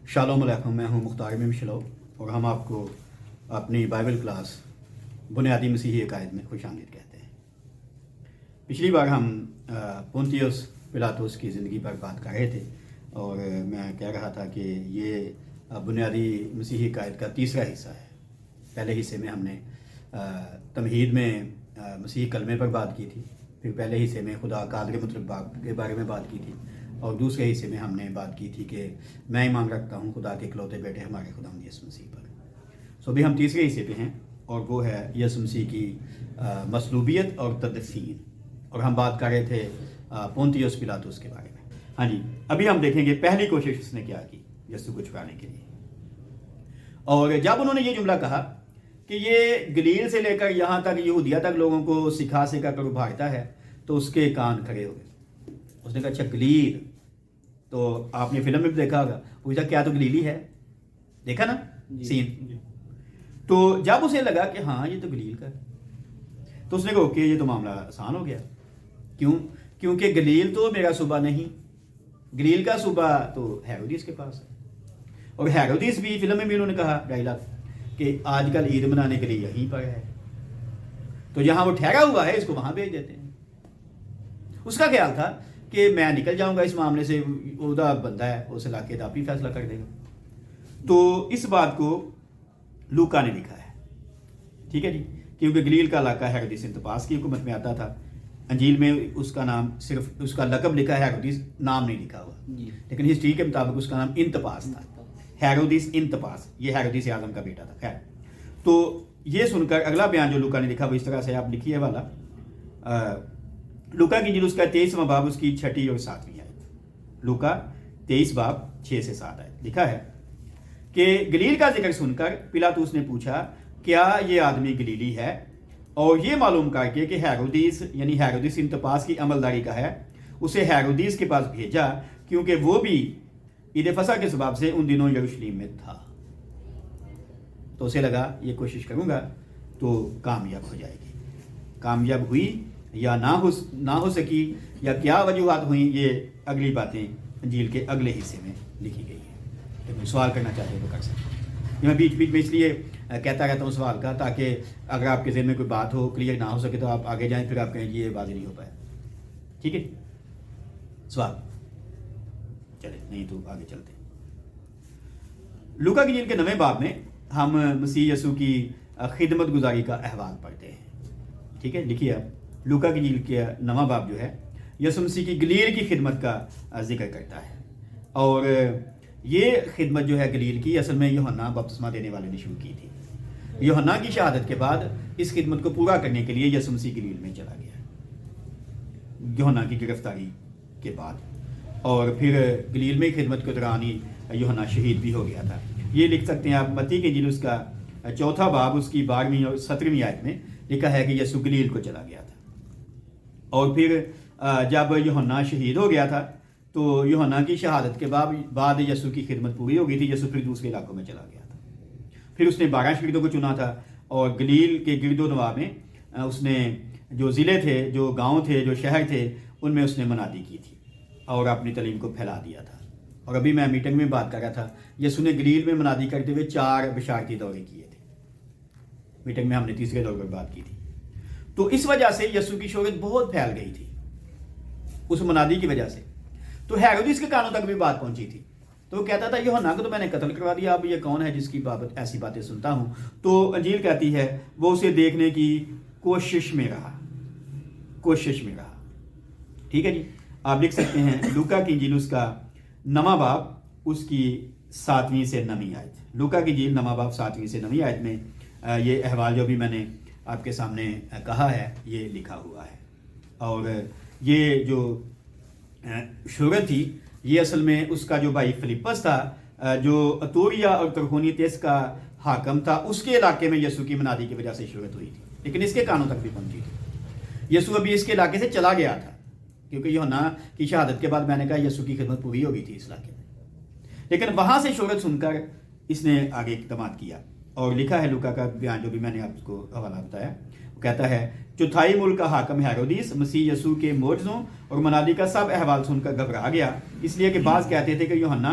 Shalom علیکم، میں ہوں مختار ممشلو اور ہم آپ کو اپنی بائبل کلاس بنیادی مسیحی عقائد میں خوش آمدید کہتے ہیں۔ پچھلی بار ہم پونتیوس پلاطس کی زندگی پر بات کر رہے تھے اور میں کہہ رہا تھا کہ یہ بنیادی مسیحی عقائد کا تیسرا حصہ ہے۔ پہلے حصے میں ہم نے تمہید میں مسیحی کلمے پر بات کی تھی، پھر پہلے حصے میں خدا قادر مطلق باپ کے بارے میں بات کی تھی، اور دوسرے حصے میں ہم نے بات کی تھی کہ میں ایمان رکھتا ہوں خدا کے اکلوتے بیٹے ہمارے خداوند یسوع مسیح پر۔ ابھی ہم تیسرے حصے پہ ہیں اور وہ ہے یسوع مسیح کی مصلوبیت اور تدفین، اور ہم بات کر رہے تھے پونتیوس پلاطس کے بارے میں۔ ہاں جی، ابھی ہم دیکھیں گے پہلی کوشش اس نے کیا کی یسوع کو چھپانے کے لیے، اور جب انہوں نے یہ جملہ کہا کہ یہ گلیل سے لے کر یہاں تک یہودیہ تک لوگوں کو سکھا کر ابھارتا ہے، تو اس کے کان کھڑے ہو گئے۔ اس نے کہا اچھا گلیل، تو آپ نے فلم میں بھی دیکھا ہوگا، پوچھا کیا تو گلیلی ہے، دیکھا نا سین؟ تو جب اسے لگا کہ ہاں یہ تو گلیل کا ہے، تو اس نے کہا کہ یہ تو معاملہ آسان ہو گیا۔ کیونکہ گلیل تو میرا صوبہ نہیں، گلیل کا صوبہ تو ہیرودیس کے پاس ہے، اور ہیرودیس بھی فلم میں بھی انہوں نے کہا ڈائلاگ کہ آج کل عید منانے کے لیے یہیں پر ہے، تو جہاں وہ ٹھہرا ہوا ہے اس کو وہاں بھیج دیتے ہیں۔ اس کا خیال تھا کہ میں نکل جاؤں گا اس معاملے سے، عہدہ بندہ ہے اس علاقے کا، آپ ہی فیصلہ کر دے گا۔ تو اس بات کو لوکا نے لکھا ہے، ٹھیک ہے جی، کیونکہ گلیل کا علاقہ ہیرودیس انتپاس کی حکومت میں آتا تھا۔ انجیل میں اس کا نام صرف اس کا لقب لکھا ہے، ہیرودیس نام نہیں لکھا ہوا، لیکن ہسٹری کے مطابق اس کا نام انتپاس تھا، ہیرودیس انتپاس، یہ ہیرودیس اعظم کا بیٹا تھا۔ خیر، تو یہ سن کر اگلا بیان جو لوکا نے لکھا وہ اس طرح سے آپ لکھیے والا، لوکا کی انجیل اس کا 23واں باب اس کی 6 اور 7 آیت، لوکا 23 باب 6 سے 7 آیت لکھا ہے کہ گلیل کا ذکر سن کر پلاطس نے پوچھا کیا یہ آدمی گلیلی ہے، اور یہ معلوم کر کے کہ ہیرودیس یعنی ہیرودیس انتپاس کی عملداری کا ہے، اسے ہیرودیس کے پاس بھیجا، کیونکہ وہ بھی عید فصح کے سبب سے ان دنوں یروشلم میں تھا۔ تو اسے لگا یہ کوشش کروں گا تو کامیاب ہو جائے گی۔ کامیاب ہوئی یا نہ ہو سکی، یا کیا وجوہات ہوئیں، یہ اگلی باتیں انجیل کے اگلے حصے میں لکھی گئی ہیں۔ کہ کوئی سوال کرنا چاہے تو کر سکتے ہیں، میں بیچ میں اس لیے کہتا رہتا ہوں سوال کا، تاکہ اگر آپ کے ذہن میں کوئی بات ہو کلیئر نہ ہو سکے تو آپ آگے جائیں، پھر آپ کہیں یہ واضح نہیں ہو پایا، ٹھیک ہے؟ سوال چلے نہیں تو آگے چلتے ہیں۔ لوکا کی انجیل کے 9ویں باب میں ہم مسیح یسوع کی خدمت گزاری کا احوال پڑھتے ہیں، ٹھیک ہے؟ لکھیے آپ، لوکا کی انجیل کے 9واں باب جو ہے یسوع مسیح کی گلیل کی خدمت کا ذکر کرتا ہے، اور یہ خدمت جو ہے گلیل کی اصل میں یوحنا بپتسمہ دینے والے نے شروع کی تھی۔ یوحنا کی شہادت کے بعد اس خدمت کو پورا کرنے کے لیے یسوع مسیح گلیل میں چلا گیا، یوحنا کی گرفتاری کے بعد، اور پھر گلیل میں خدمت کے دوران ہی یوحنا شہید بھی ہو گیا تھا۔ یہ لکھ سکتے ہیں آپ متی کی انجیل اس کا 4واں باب اس کی 12ویں اور 17ویں آیت میں لکھا ہے کہ یسوع گلیل کو چلا گیا تھا، اور پھر جب یوحنا شہید ہو گیا تھا تو یوحنا کی شہادت کے بعد یسوع کی خدمت پوری ہو گئی تھی، یسوع پھر دوسرے علاقوں میں چلا گیا تھا۔ پھر اس نے 12 شاگردوں کو چنا تھا، اور گلیل کے گرد و نواح میں اس نے جو ضلع تھے، جو گاؤں تھے، جو شہر تھے، ان میں اس نے منادی کی تھی اور اپنی تعلیم کو پھیلا دیا تھا۔ اور ابھی میں میٹنگ میں بات کر رہا تھا، یسوع نے گلیل میں منادی کرتے ہوئے 4 بشارتی دورے کیے تھے، میٹنگ میں ہم نے تیسرے دور پر بات کی تھی۔ تو اس وجہ سے یسوع کی شہرت بہت پھیل گئی تھی اس منادی کی وجہ سے، تو ہیرودیس کے کانوں تک بھی بات پہنچی تھی۔ تو وہ کہتا تھا یوحنا کو تو میں نے قتل کروا دیا، اب یہ کون ہے جس کی بابت ایسی باتیں سنتا ہوں؟ تو انجیل کہتی ہے وہ اسے دیکھنے کی کوشش میں رہا، ٹھیک ہے جی؟ آپ لکھ سکتے ہیں لوکا کی انجیل اس کا 9واں باب اس کی 7ویں سے 9ویں آیت، لوکا کی انجیل 9واں باب 7ویں سے 9ویں آیت میں یہ احوال جو بھی میں نے آپ کے سامنے کہا ہے یہ لکھا ہوا ہے۔ اور یہ جو شہرت تھی یہ اصل میں اس کا جو بھائی فلیپس تھا، جو اتوریا اور ترخونیتس کا حاکم تھا، اس کے علاقے میں یسوع کی منادی کی وجہ سے شہرت ہوئی تھی، لیکن اس کے کانوں تک بھی پہنچی تھی۔ یسوع ابھی اس کے علاقے سے چلا گیا تھا، کیونکہ یوحنا کی شہادت کے بعد میں نے کہا یسوع کی خدمت پوری ہو گئی تھی اس علاقے میں، لیکن وہاں سے شہرت سن کر اس نے آگے اقدامات کیا، اور لکھا ہے لوکا کا بیان جو بھی میں نے آپ کو حوالہ بتایا، وہ کہتا ہے چوتھائی ملک کا حاکم ہیرودیس مسیح یسوع کے معجزوں اور منادی کا سب احوال سن کر گھبرا گیا، اس لیے کہ بعض کہتے تھے کہ یوحنا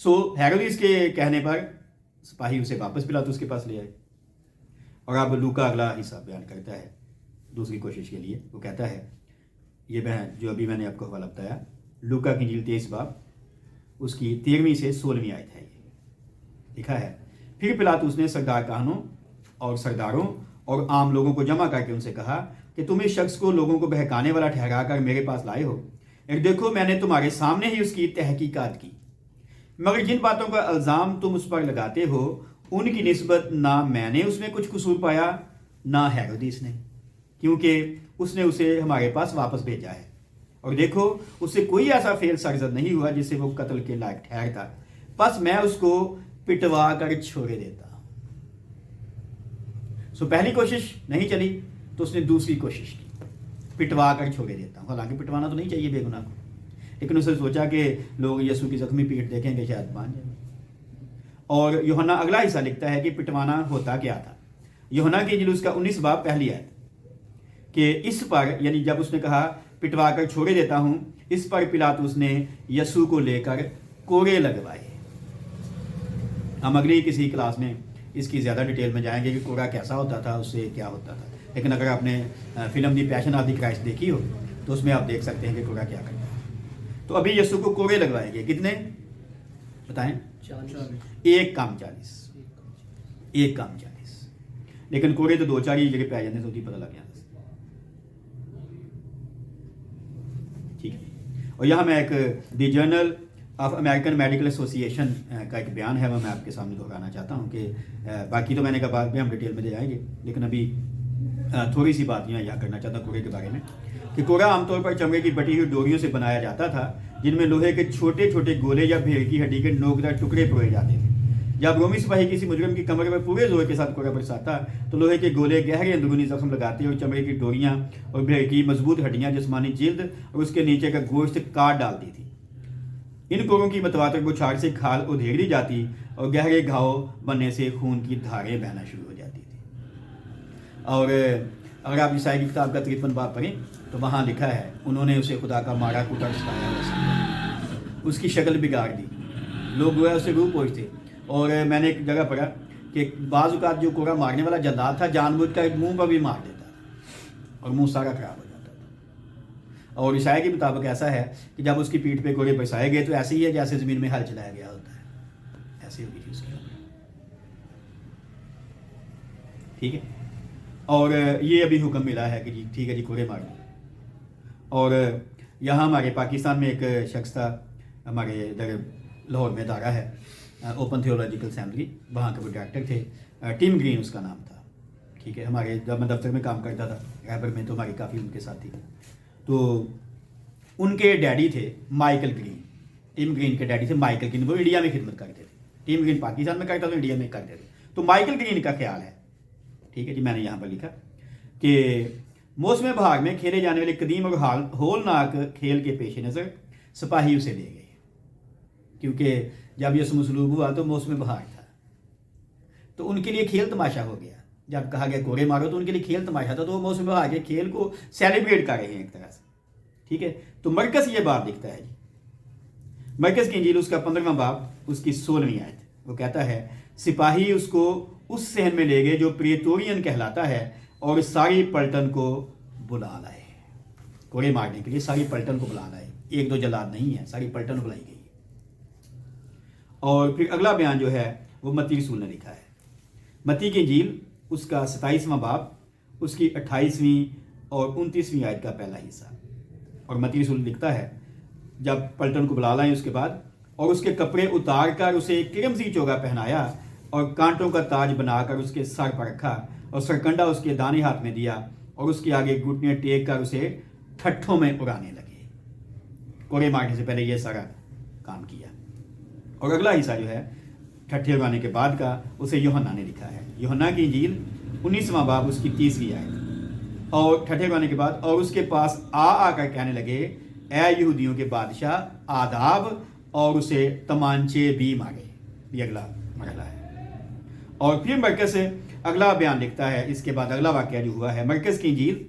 سو ہیرودیس کے کہنے پر سپاہی اسے واپس پلاطس کے پاس لے آئے. اور اب لوکا اگلا حصہ بیان کرتا ہے دوسری کوشش کے لیے. وہ کہتا ہے یہ جو ابھی میں نے آپ کو حوالہ بتایا لوکا کی انجیل 23 باب اس کی 13ویں سے 16ویں آیت ہے. یہ لکھا ہے پھر پلاطس نے سردار کہنوں اور سرداروں اور عام لوگوں کو جمع کر کے ان سے کہا کہ تم اس شخص کو لوگوں کو بہکانے والا ٹھہرا کر میرے پاس لائے ہو. دیکھو میں نے تمہارے سامنے ہی اس کی تحقیقات کی، مگر جن باتوں کا الزام تم اس پر لگاتے ہو ان کی نسبت نہ میں نے اس میں کچھ قصور پایا نہ ہیرودیس نے، کیونکہ اس نے اسے ہمارے پاس واپس بھیجا ہے. اور دیکھو اس سے کوئی ایسا فعل سرزد نہیں ہوا جس سے وہ قتل کے لائق ٹھہرتا، بس میں اس کو پٹوا کر چھوڑے دیتا. پہلی کوشش نہیں چلی تو اس نے دوسری کوشش کی، پٹوا کر چھوڑے دیتا ہوں. حالانکہ پٹوانا تو نہیں چاہیے بے گناہ کو، لیکن اس نے سوچا کہ لوگ یسوع کی زخمی پیٹھ دیکھیں گے شاید مان جائیں. اور یوحنا اگلا حصہ لکھتا ہے کہ پٹوانا ہوتا کیا تھا. یوحنا کی انجیل اس کا 19 باب پہلی آیت کہ اس پر، یعنی جب اس نے کہا پٹوا کر چھوڑے دیتا ہوں، اس پر پلاطس نے یسوع کو لے کر کوڑے لگوائے. ہم اگلی کسی کلاس میں اس کی زیادہ ڈیٹیل میں جائیں گے کہ کوڑا کیسا ہوتا تھا، اس سے کیا ہوتا تھا. لیکن اگر آپ نے film the passion of the Christ دیکھی ہو تو اس میں آپ دیکھ سکتے ہیں کہ کوڑا کیا کرتا ہے. تو ابھی یسوع کو کوڑے لگوائے گئے. کتنے بتائیں؟ 1 کام 40. 1 کام 40. لیکن کوڑے تو 2-4 ہی جگہ پہ آ جاتے تو پتہ لگ جاتا. ٹھیک ہے. اور یہاں میں ایک دی جرنل آف امریکن میڈیکل ایسوسی ایشن کا ایک بیان ہے، وہ میں آپ کے سامنے دہرانا چاہتا ہوں کہ باقی تو میں نے کہا بعد میں ہم ڈیٹیل میں دے جائیں گے، لیکن ابھی تھوڑی سی بات یہاں کرنا چاہتا ہوں کوڑے کے بارے میں. کہ کوڑا عام طور پر چمڑے کی بٹی ہوئی ڈوریوں سے بنایا جاتا تھا جن میں لوہے کے چھوٹے چھوٹے گولے یا بھیڑ کی ہڈی کے نوکدار ٹکڑے پروئے جاتے تھے. جب رومی سپاہی کسی مجرم کی کمر پر پورے زور کے ساتھ کوڑا برساتا تو لوہے کے گولے گہرے اندرونی زخم لگاتے اور چمڑے کی ڈوریاں اور بھیڑ کی مضبوط ہڈیاں جسمانی جلد اور اس کے نیچے کا گوشت کاٹ ڈالتی تھی. ان کوڑوں کی متواتر بچھاڑ سے کھال ادھیڑ دی جاتی اور گہرے گھاؤ بننے سے خون کی دھاریں بہنا شروع ہو جاتی تھی. اور اگر آپ عیسائی کی کتاب کا 53 باب پڑھیں تو وہاں لکھا ہے انہوں نے اسے خدا کا مارا کوٹا ستایا، اس کی شکل بگاڑ دی، لوگ گویا اسے روح پوچھتے. اور میں نے ایک جگہ پڑھا کہ بعض اوقات جو کوڑا مارنے والا جلاد تھا جان بوجھ کر منہ پر بھی مار دیتا تھا اور منہ سارا خراب ہو جاتا تھا. اور عیسائی کے مطابق ایسا ہے کہ جب اس کی پیٹھ پہ کوڑے برسائے گئے تو ایسے ہی ہے جیسے زمین میں ہل چلایا گیا ہوتا ہے، ایسے ہوگی تھی اس کی. ٹھیک ہے. اور یہ ابھی حکم ملا ہے کہ جی ٹھیک ہے جی کوڑے مار دیں. اور یہاں ہمارے پاکستان میں ایک شخص تھا، ہمارے ادھر لاہور میں ادارہ ہے اوپن تھیولوجیکل اسمبلی، وہاں کے وہ ڈائریکٹر تھے، ٹیم گرین اس کا نام تھا. ٹھیک ہے. ہمارے جب میں دفتر میں کام کرتا تھا رائبر میں تو ہماری کافی ان کے ساتھ تھی. تو ان کے ڈیڈی تھے مائیکل گرین، ٹیم گرین کے ڈیڈی تھے مائیکل گرین، وہ انڈیا میں خدمت کرتے تھے. ٹیم گرین پاکستان میں کرتا تھا، انڈیا میں کرتے تھے. تو مائیکل گرین کا خیال ہے، ٹھیک ہے جی، میں نے یہاں پر لکھا کہ موسم بہار میں کھیلے جانے والے قدیم اور ہولناک کھیل کے پیش نظر سپاہی اسے لے گئے، کیونکہ جب یہ مصلوب ہوا تو موسم بہار تھا تو ان کے لیے کھیل تماشا ہو گیا. جب کہا گیا کوڑے مارو تو ان کے لیے کھیل تماشا تھا، تو وہ موسم بہار کے کھیل کو سیلیبریٹ کر رہے ہیں ایک طرح سے. ٹھیک ہے. تو مرکز یہ بات لکھتا ہے جی، مرکز کی انجیل اس کا 15واں باب اس کی 16ویں آیت، وہ کہتا ہے سپاہی اس کو اس صحن میں لے گئے جو پریتورین کہلاتا ہے اور ساری پلٹن کو بلا لائے. کوڑے مارنے کے لیے ساری پلٹن کو بلا لائے، 1-2 جلاد نہیں ہے، ساری پلٹن بلائی گئی. اور پھر اگلا بیان جو ہے وہ متی رسول نے لکھا ہے. متی کی انجیل اس کا 27واں باب اس کی 28ویں اور 29ویں آیت کا پہلا حصہ. اور متی رسول لکھتا ہے جب پلٹن کو بلا لائیں اس کے بعد، اور اس کے کپڑے اتار کر اسے کرمزی چوگا پہنایا اور کانٹوں کا تاج بنا کر اس کے سر پر رکھا اور سرکنڈا اس کے دانے ہاتھ میں دیا اور اس کے آگے گھٹنے ٹیک کر اسے ٹھٹھوں میں اڑانے لگے. کوڑے مارنے سے پہلے یہ سارا کام کیا. اور اگلا حصہ جو ہے ٹھٹھے اڑانے کے بعد کا اسے یوحنا نے لکھا ہے. یوحنا کی انجیل 19واں باب اس کی 30ویں آیت. اور ٹھٹھے اڑانے کے بعد اور اس کے پاس آ کر کہنے لگے اے یہودیوں کے بادشاہ آداب، اور اسے تمانچے بھی مارے. یہ اگلا مرحلہ ہے. اور پھر مرکز سے اگلا بیان لکھتا ہے، اس کے بعد اگلا واقعہ جو ہوا ہے مرکز کی انجیل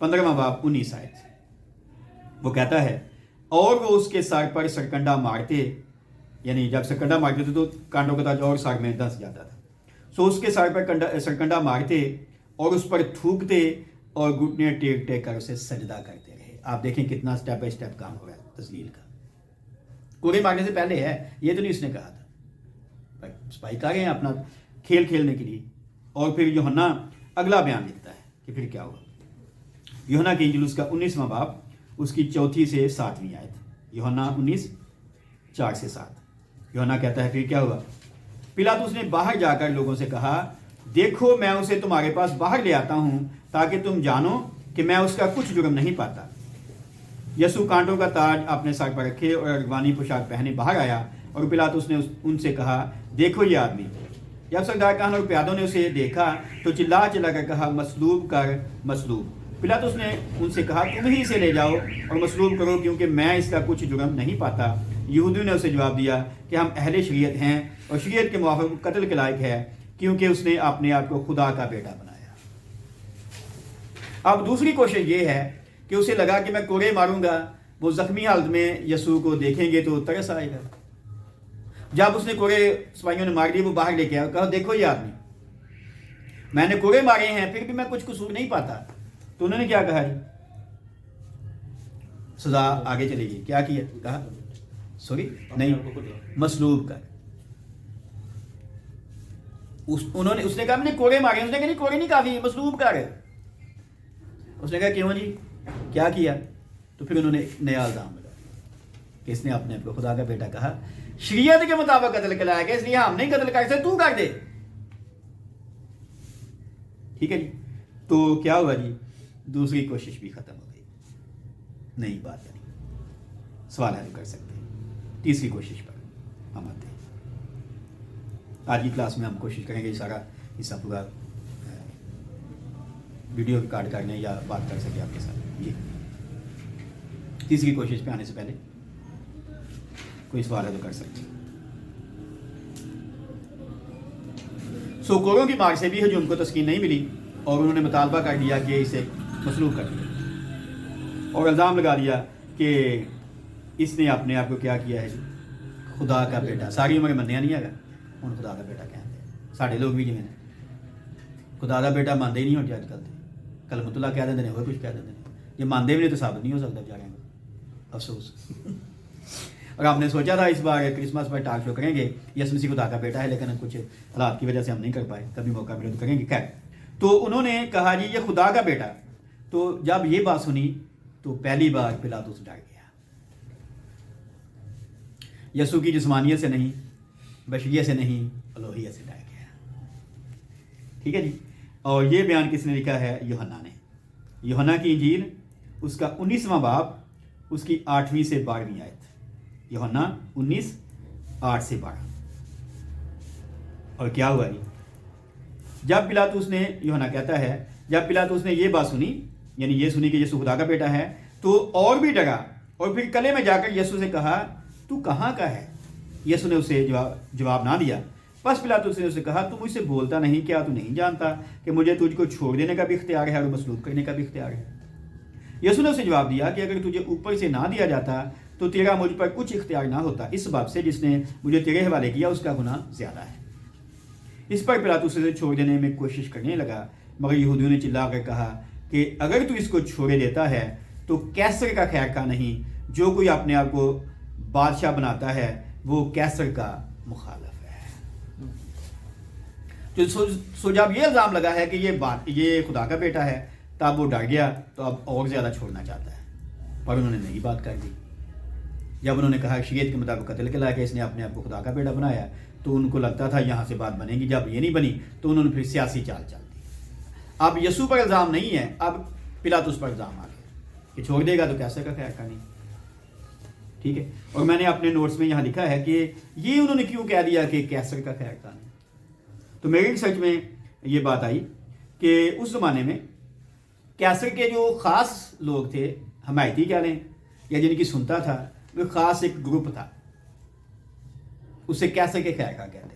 15واں باب 19 آیت. وہ کہتا ہے اور وہ اس کے سر پر سرکنڈا مارتے یعنی جب سرکنڈا مارتے تھے تو کانٹوں کا تاج اور سر میں دھنس جاتا تھا. سو اس کے سر پر سرکنڈا مارتے اور اس پر تھوکتے اور گھٹنے ٹیک ٹیک کر اسے سجدہ کرتے رہے. آپ دیکھیں کتنا سٹیپ بائی سٹیپ کام ہو رہا ہے تذلیل کا. کوڑے مارنے سے پہلے ہے, یہ تو نہیں اس نے کہا تھا, سپاہی آ گئے ہیں اپنا کھیل کھیلنے کے لیے. اور پھر یوحنا اگلا بیان لکھتا ہے کہ پھر کیا ہوا. یوحنا کی انجیل اس کا 19واں باب اس کی 4 سے 7 آیت. یوحنا 19 4 سے 7. یوحنا کہتا ہے پھر کیا ہوا. پلاطس نے باہر جا کر لوگوں سے کہا, دیکھو میں اسے تمہارے پاس باہر لے آتا ہوں تاکہ تم جانو کہ میں اس کا کچھ جرم نہیں پاتا. یسوع کانٹوں کا تاج اپنے سر پر رکھے اور ارغوانی پوشاک پہنے باہر آیا, اور پلاطس نے ان سے کہا, دیکھو یہ آدمی. جب سردار کہان اور پیادوں نے اسے دیکھا تو چلا کر کہا, مصلوب کر, مصلوب. پلاطس نے ان سے کہا, تم ہی اسے لے جاؤ اور مصلوب کرو, کیونکہ میں اس کا کچھ جرم نہیں پاتا. یہودیوں نے اسے جواب دیا کہ ہم اہل شریعت ہیں اور شریعت کے موافق قتل کے لائق ہے, کیونکہ اس نے اپنے آپ کو خدا کا بیٹا بنایا. اب دوسری کوشش یہ ہے کہ اسے لگا کہ میں کوڑے ماروں گا, وہ زخمی حالت میں یسوع کو دیکھیں گے تو ترس آئے گا. جب اس نے کوڑے سپاہیوں نے مار دیے, وہ باہر لے کے آیا, کہا دیکھو یہ آدمی, میں نے کوڑے مارے ہیں پھر بھی میں کچھ قصور نہیں پاتا. تو انہوں نے کیا کہا جی, سزا آگے چلے گی. کیا کیا, کہا سوری نہیں, مصلوب کر. اس نے کہا میں نے کوڑے مارے. اس نے کہا نہیں کوڑے نہیں کافی, مصلوب کر. اس نے کہا کیوں جی, کیا کیا؟ تو پھر انہوں نے ایک نیا الزام لگایا کہ اس نے اپنے آپ کو خدا کا بیٹا کہا, شریعت کے مطابق قتل کے لائق ہے, اس لیے ہم نہیں قتل کر سکتے, تو کر دے. ٹھیک ہے جی. تو کیا ہوا جی, دوسری کوشش بھی ختم ہو گئی. نہیں بات نہیں, سوال حل کر سکتے ہیں. تیسری کوشش پر ہم آتے ہیں. آج کی کلاس میں ہم کوشش کریں گے سارا حصہ پورا ویڈیو ریکارڈ کرنے یا بات کر سکے آپ کے ساتھ. جی تیسری کوشش پہ آنے سے پہلے کوئی سوال ہے تو کر سکتے. سو کوڑوں کی مار سے بھی ہجوم کو تسکین نہیں ملی اور انہوں نے مطالبہ کر دیا کہ اسے مصلوب کر دیا اور الزام لگا دیا کہ اس نے اپنے آپ کو کیا کیا ہے, خدا کا بیٹا. ساری عمر منیا نہیں ہے گا ہوں خدا کا بیٹا کہتے ہیں. سارے لوگ بھی جی خدا کا بیٹا مانتے ہی نہیں ہوتے اج کل. کلمۃ اللہ کہہ دیں وہ کچھ کہہ دیں, یہ مانتے بھی نہیں تو ثابت نہیں ہو سکتا بیچارے میں. افسوس. اور آپ نے سوچا تھا اس بار کرسمس پر ٹاک شو کریں گے, یسوع مسیح خدا کا بیٹا ہے, لیکن کچھ حالات کی وجہ سے ہم نہیں کر پائے. کبھی موقع ملے تو کریں گے. خیر, تو انہوں نے کہا جی یہ خدا کا بیٹا. تو جب یہ بات سنی تو پہلی بار پلاطس ڈر گیا. یسوع کی جسمانیت سے نہیں, بشریت سے نہیں, الوہیت سے ڈر گیا. ٹھیک ہے جی. اور یہ بیان کس نے لکھا ہے, یوحنا نے. یوحنا کی انجیل اس کا 19واں باب اس کی 8ویں سے 12ویں آیت. یوحنا 19 8 سے 12. اور کیا ہوا جی, جب پلاطس نے, یوحنا کہتا ہے, جب پلاطس نے یہ بات سنی, یعنی یہ سنی کہ یسوع خدا کا بیٹا ہے, تو اور بھی ڈرا اور پھر قلعے میں جا کر یسوع سے کہا, تو کہاں کا ہے؟ یسوع نے اسے جواب نہ دیا. بس پلاطس نے اسے کہا, تو مجھ سے بولتا نہیں, کیا تو نہیں جانتا کہ مجھے تجھ کو چھوڑ دینے کا بھی اختیار ہے اور مصلوب کرنے کا بھی اختیار ہے؟ یسوع نے اسے جواب دیا کہ اگر تجھے اوپر سے نہ دیا جاتا تو تیرا مجھ پر کچھ اختیار نہ ہوتا. اس بات سے جس نے مجھے تیرے حوالے کیا اس کا گناہ زیادہ ہے. اس پر پلاطس اسے چھوڑ دینے میں کوشش کرنے لگا, مگر یہودیوں نے چلا کر کہا کہ اگر تو اس کو چھوڑے دیتا ہے تو کیسر کا خیر خواہ نہیں. جو کوئی اپنے آپ کو بادشاہ بناتا ہے وہ کیسر کا مخالف ہے. سو جب یہ الزام لگا ہے کہ یہ خدا کا بیٹا ہے, تب وہ ڈر گیا, تو اب اور زیادہ چھوڑنا چاہتا ہے. پر انہوں نے نئی بات کر دی. جب انہوں نے کہا شریعت کے مطابق قتل کے لائق ہے, اس نے اپنے آپ کو خدا کا بیٹا بنایا, تو ان کو لگتا تھا یہاں سے بات بنے گی. جب یہ نہیں بنی تو انہوں نے پھر سیاسی چال چل دی. اب یسوع پر الزام نہیں ہے, اب پلاطس پر الزام آ گیا کہ چھوڑ دے گا تو کیسے کا خیر نہیں. ٹھیک ہے. اور میں نے اپنے نوٹس میں یہاں لکھا ہے کہ یہ انہوں نے کیوں کہہ دیا کہ کیسر کا خیر نہیں. تو میری ریسرچ میں یہ بات آئی کہ اس زمانے میں کیسر کے جو خاص لوگ تھے, حمایتی کہہ لیں یا جن کی سنتا تھا, وہ خاص ایک گروپ تھا, اسے کیسر کے خیر کہتے تھے.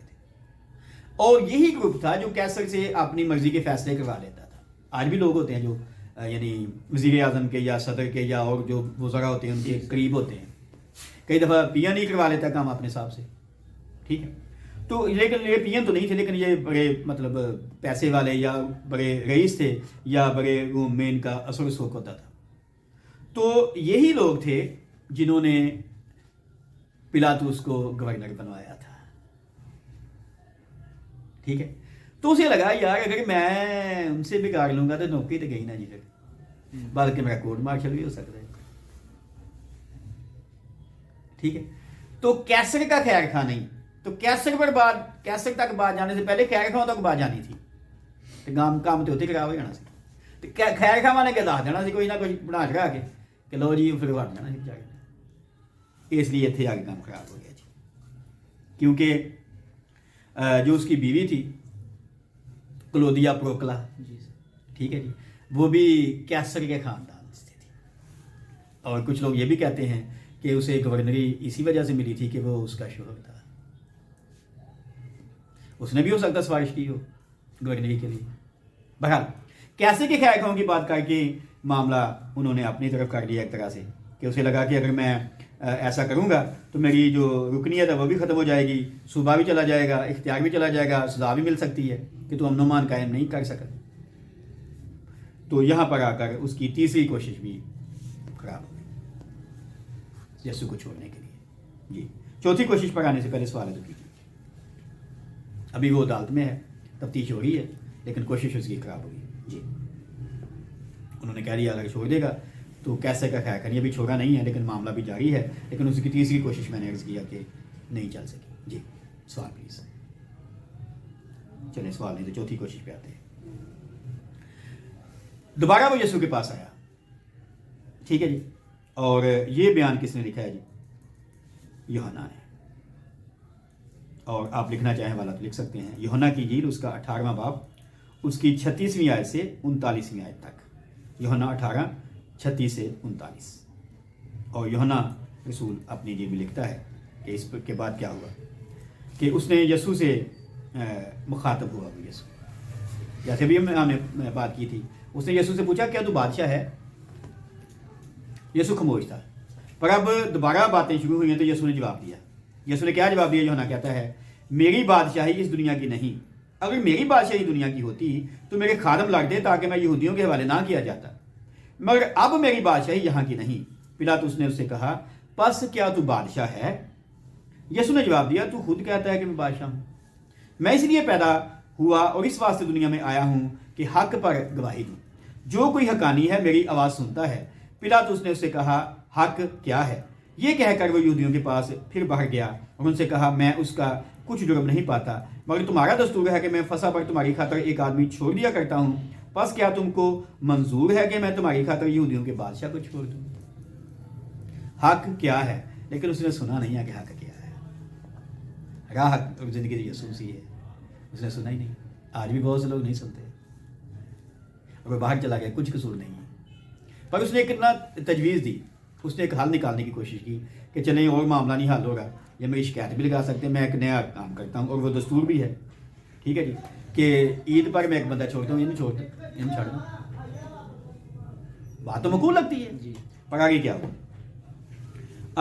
اور یہی گروپ تھا جو کیسر سے اپنی مرضی کے فیصلے کروا لیتا تھا. آج بھی لوگ ہوتے ہیں جو یعنی وزیر اعظم کے یا صدر کے یا اور جو وزراء ہوتے ہیں ان کے قریب ہوتے ہیں, کئی دفعہ پیا نہیں کروا لیتا کام اپنے حساب سے, ٹھیک ہے. تو لیکن یہ پی ایم تو نہیں تھے، لیکن یہ بڑے مطلب پیسے والے یا بڑے رئیس تھے یا بڑے روم میں ان کا اثر و رسوخ ہوتا تھا. تو یہی لوگ تھے جنہوں نے پلاطس کو گورنر بنوایا تھا. ٹھیک ہے. تو اسے لگا یار اگر میں ان سے بگاڑ لوں گا تو نوکری تو گئی نا جی، پھر بلکہ میرا کورٹ مارشل بھی ہو سکتا ہے. ٹھیک ہے. تو کیسر کا خیر خواہ نہیں، تو کیسر تک بات جانے سے پہلے خیر خواہ تک بات جانی تھی. کام تو ہوتے خراب ہو جانا سی. تو خیر خواہ نے کیا دس دینا سی کوئی نہ کوئی بنا چڑھا کے کہ لو جی پھر ہٹ جانا سی جا کے. اس لیے اتنے آگے کام خراب ہو گیا جی. کیونکہ جو اس کی بیوی تھی کلودیا پروکلا، ٹھیک ہے جی، وہ بھی کیسر کے خاندان سے تھی. اور کچھ لوگ یہ بھی کہتے ہیں کہ اسے گورنری اسی وجہ سے ملی تھی کہ وہ اس کا شوہر تھا. اس نے بھی ہو سکتا سفارش کی ہو گورنری کے لیے. بہرحال کیسے کے خیر خواہوں کی بات کر کے معاملہ انہوں نے اپنی طرف کر لیا ایک طرح سے، کہ اسے لگا کہ اگر میں ایسا کروں گا تو میری جو رکنیت ہے وہ بھی ختم ہو جائے گی، صوبہ بھی چلا جائے گا، اختیار بھی چلا جائے گا، سزا بھی مل سکتی ہے کہ تو امن و امان قائم نہیں کر سکا. تو یہاں پر آ کر اس کی تیسری کوشش بھی خراب ہو گئی یسوع کو چھوڑنے کے لیے. جی چوتھی کوشش پر آنے سے پہلے سوال ہے تو کیجیے. ابھی وہ عدالت میں ہے، تفتیش ہو رہی ہے، لیکن کوشش اس کی خراب ہوئی. جی انہوں نے کہہ دیا اگر چھوڑ دے گا تو کیسے کا خیر کریے. ابھی چھوڑا نہیں ہے لیکن معاملہ بھی جاری ہے، لیکن اس کی تیسری کوشش میں نے عرض کیا کہ نہیں چل سکی. جی سوال پلیز. چلیں سوال نہیں تو چوتھی کوشش پہ آتے ہیں. دوبارہ وہ یسوع کے پاس آیا. ٹھیک ہے جی. اور یہ بیان کس نے لکھا ہے جی؟ یوحنا نے. اور آپ لکھنا چاہیں والا تو لکھ سکتے ہیں. یوحنا کی انجیل اس کا 18واں باب اس کی 36ویں آیت سے 39ویں آیت تک. یوحنا 18:36 سے 39. اور یوحنا رسول اپنی انجیل میں لکھتا ہے کہ اس کے بعد کیا ہوا کہ اس نے یسوع سے مخاطب ہوا. وہ یسوع جیسے بھی ہم نے بات کی تھی، اس نے یسوع سے پوچھا کیا تو بادشاہ ہے؟ یسوع خاموش تھا. پر اب دوبارہ باتیں شروع ہوئی ہیں تو یسوع نے جواب دیا. یسوع نے کیا جواب دیا؟ یوحنا کہتا ہے میری بادشاہی اس دنیا کی نہیں. اگر میری بادشاہی دنیا کی ہوتی تو میرے خادم لڑتے تاکہ میں یہودیوں کے حوالے نہ کیا جاتا، مگر اب میری بادشاہی یہاں کی نہیں. پلاطس نے اس سے کہا پس کیا تو بادشاہ ہے؟ یسوع نے جواب دیا تو خود کہتا ہے کہ میں بادشاہ ہوں. میں اس لیے پیدا ہوا اور اس واسطے دنیا میں آیا ہوں کہ حق پر گواہی دوں. جو کوئی حقانی ہے میری آواز سنتا ہے. پلاطس نے اس سے کہا حق کیا ہے؟ یہ کہہ کر وہ یہودیوں کے پاس پھر باہر گیا اور ان سے کہا میں اس کا کچھ جرم نہیں پاتا، مگر تمہارا دستور ہے کہ میں فسح پر تمہاری خاطر ایک آدمی چھوڑ دیا کرتا ہوں. پس کیا تم کو منظور ہے کہ میں تمہاری خاطر یہودیوں کے بادشاہ کو چھوڑ دوں؟ حق کیا ہے؟ لیکن اس نے سنا نہیں ہے کہ حق کیا ہے. راہ حق اور زندگی یسوع سی ہے، اس نے سنا ہی نہیں. آج بھی بہت سے لوگ نہیں سنتے. اور باہر چلا گیا، کچھ قصور نہیں ہے. پر اس نے ایک اتنا تجویز دی، اس نے ایک حل نکالنے کی کوشش کی کہ چلیں اور معاملہ نہیں حل ہوگا یا میری شکایت بھی لگا سکتے ہیں، میں ایک نیا کام کرتا ہوں. اور وہ دستور بھی ہے، ٹھیک ہے جی، کہ عید پر میں ایک بندہ چھوڑتا ہوں، یہ نہیں چھوڑتا، یہ نہیں چھوڑ دوں. بات تو مقبول لگتی ہے جی. پر آگے کیا ہوا؟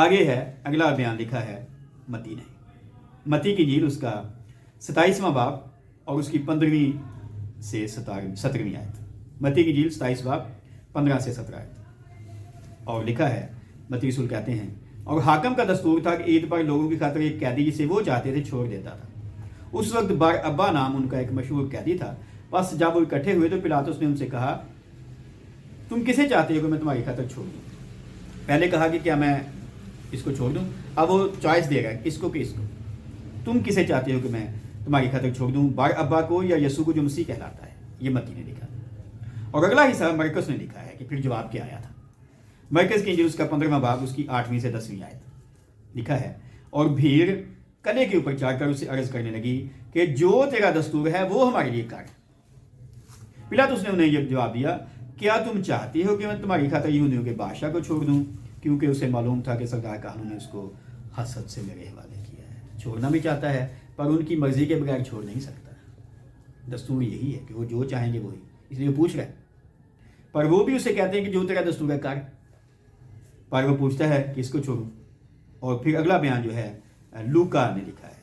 آگے ہے اگلا بیان لکھا ہے متی نے. متی کی انجیل اس کا 27واں باب اور اس کی 15ویں سے 17ویں آیت. متی کی انجیل 27 باب 15 سے 17 آیت. اور لکھا ہے متی رسول کہتے ہیں اور حاکم کا دستور تھا کہ عید پر لوگوں کی خاطر ایک قیدی جسے وہ چاہتے تھے چھوڑ دیتا تھا. اس وقت بار ابا نام ان کا ایک مشہور قیدی تھا. بس جب وہ اکٹھے ہوئے تو پلاطس نے ان سے کہا تم کسے چاہتے ہو کہ میں تمہاری خاطر چھوڑ دوں؟ پہلے کہا کہ کیا میں اس کو چھوڑ دوں. اب وہ چوائس دے گا اس کو کہ اس کو. تم کسے چاہتے ہو کہ میں تمہاری خاطر چھوڑ دوں، بار ابا کو یا یسوع کو جو مسیح کہلاتا ہے؟ یہ متی نے لکھا. اور اگلا حصہ مرکز نے لکھا ہے کہ پھر جواب کیا آیا تھا. مرکز کی انجیل اس کا 15واں باب اس کی 8ویں سے 10ویں آیت لکھا ہے اور بھیڑ کلے کے اوپر چڑھ کر اسے عرض کرنے لگی کہ جو تیرا دستور ہے وہ ہمارے لیے کر. پلاطس نے انہیں یہ جواب دیا کیا تم چاہتے ہو کہ میں تمہاری خاطر یہودیوں کے بادشاہ کو چھوڑ دوں؟ کیونکہ اسے معلوم تھا کہ سردار کہانوں نے اس کو حسد سے میرے حوالے کیا ہے. چھوڑنا بھی چاہتا ہے پر ان کی مرضی کے بغیر چھوڑ نہیں سکتا. دستور یہی ہے کہ وہ جو چاہیں گے وہی، اس لیے وہ پوچھ رہا ہے. پر وہ بھی اسے کہتے ہیں کہ جو تیرا دستور ہے کر. پر وہ پوچھتا ہے کہ اس کو چھوڑوں. اور پھر اگلا بیان جو ہے لوکا نے لکھا ہے